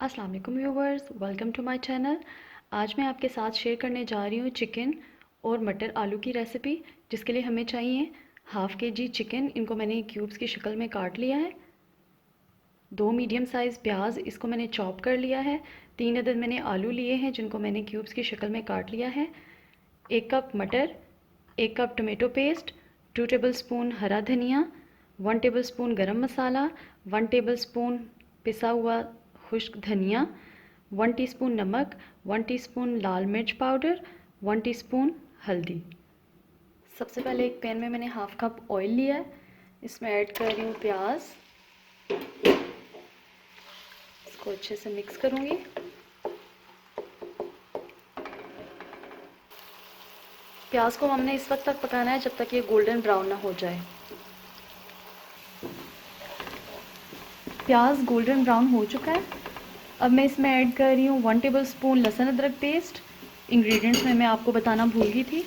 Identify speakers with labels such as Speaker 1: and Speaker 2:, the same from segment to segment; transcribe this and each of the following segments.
Speaker 1: अस्सलाम वालेकुम viewers, welcome to my channel. आज मैं आपके साथ शेयर करने जा रही हूँ चिकन और मटर आलू की रेसिपी, जिसके लिए हमें चाहिए हाफ़ के जी चिकन। इनको मैंने क्यूब्स की शक्ल में काट लिया है। 2 मीडियम साइज़ प्याज, इसको मैंने चॉप कर लिया है। 3 अदद मैंने आलू लिए हैं, जिनको मैंने क्यूब्स की शक्ल में काट लिया है। 1 कप मटर, 1 cup tomato paste, 2 table spoon हरा धनिया, 1 टेबल स्पून गरम मसाला, 1 टेबल स्पून पिसा हुआ खुश्क धनिया, 1 टीस्पून नमक, 1 टीस्पून लाल मिर्च पाउडर, 1 टीस्पून हल्दी। सबसे पहले एक पैन में मैंने हाफ कप ऑयल लिया है। इसमें ऐड कर रही हूँ प्याज। इसको अच्छे से मिक्स करूँगी। प्याज को हमने इस वक्त तक पकाना है जब तक ये गोल्डन ब्राउन ना हो जाए। प्याज गोल्डन ब्राउन हो चुका है। अब मैं इसमें ऐड कर रही हूँ 1 टेबल स्पून लहसुन अदरक पेस्ट। इंग्रेडिएंट्स में मैं आपको बताना भूल गई थी।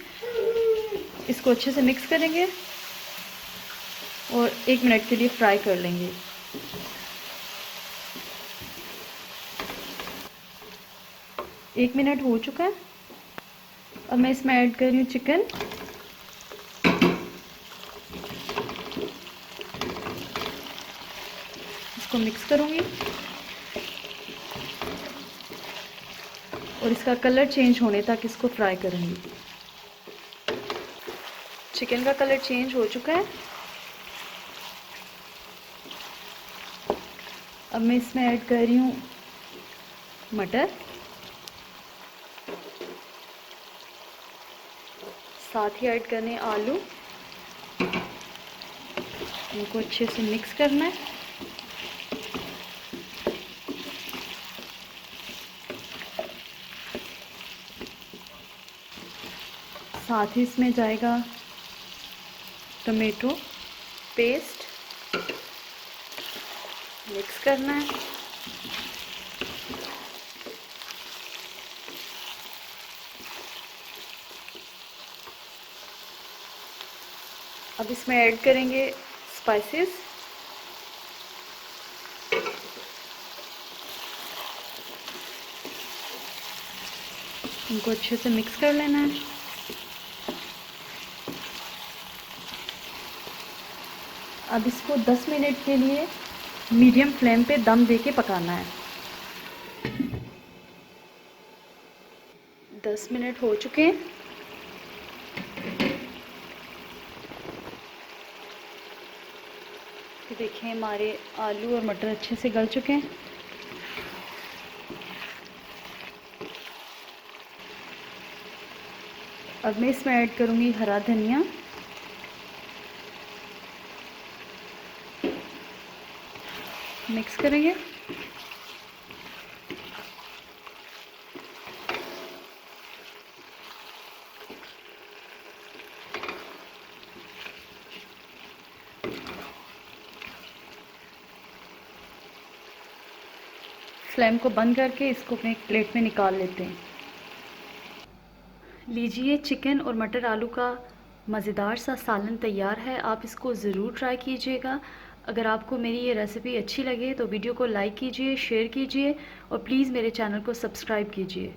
Speaker 1: इसको अच्छे से मिक्स करेंगे और 1 मिनट के लिए फ्राई कर लेंगे। एक मिनट हो चुका है। अब मैं इसमें ऐड कर रही हूँ चिकन। इसको मिक्स करूँगी और इसका कलर चेंज होने तक इसको फ्राई करूँगी। चिकन का कलर चेंज हो चुका है। अब मैं इसमें ऐड कर रही हूँ मटर, साथ ही ऐड करने आलू। इनको अच्छे से मिक्स करना है। साथ ही इसमें जाएगा टमेटो पेस्ट। मिक्स करना है। अब इसमें ऐड करेंगे स्पाइसेस। इनको अच्छे से मिक्स कर लेना है। अब इसको 10 मिनट के लिए मीडियम फ्लेम पे दम दे के पकाना है। 10 मिनट हो चुके हैं। देखिए हमारे आलू और मटर अच्छे से गल चुके हैं। अब मैं इसमें ऐड करूँगी हरा धनिया। मिक्स करेंगे। फ्लेम को बंद करके इसको अपने एक प्लेट में निकाल लेते हैं। लीजिए, चिकन और मटर आलू का मज़ेदार सा सालन तैयार है। आप इसको ज़रूर ट्राई कीजिएगा। अगर आपको मेरी ये रेसिपी अच्छी लगे तो वीडियो को लाइक कीजिए, शेयर कीजिए और प्लीज़ मेरे चैनल को सब्सक्राइब कीजिए।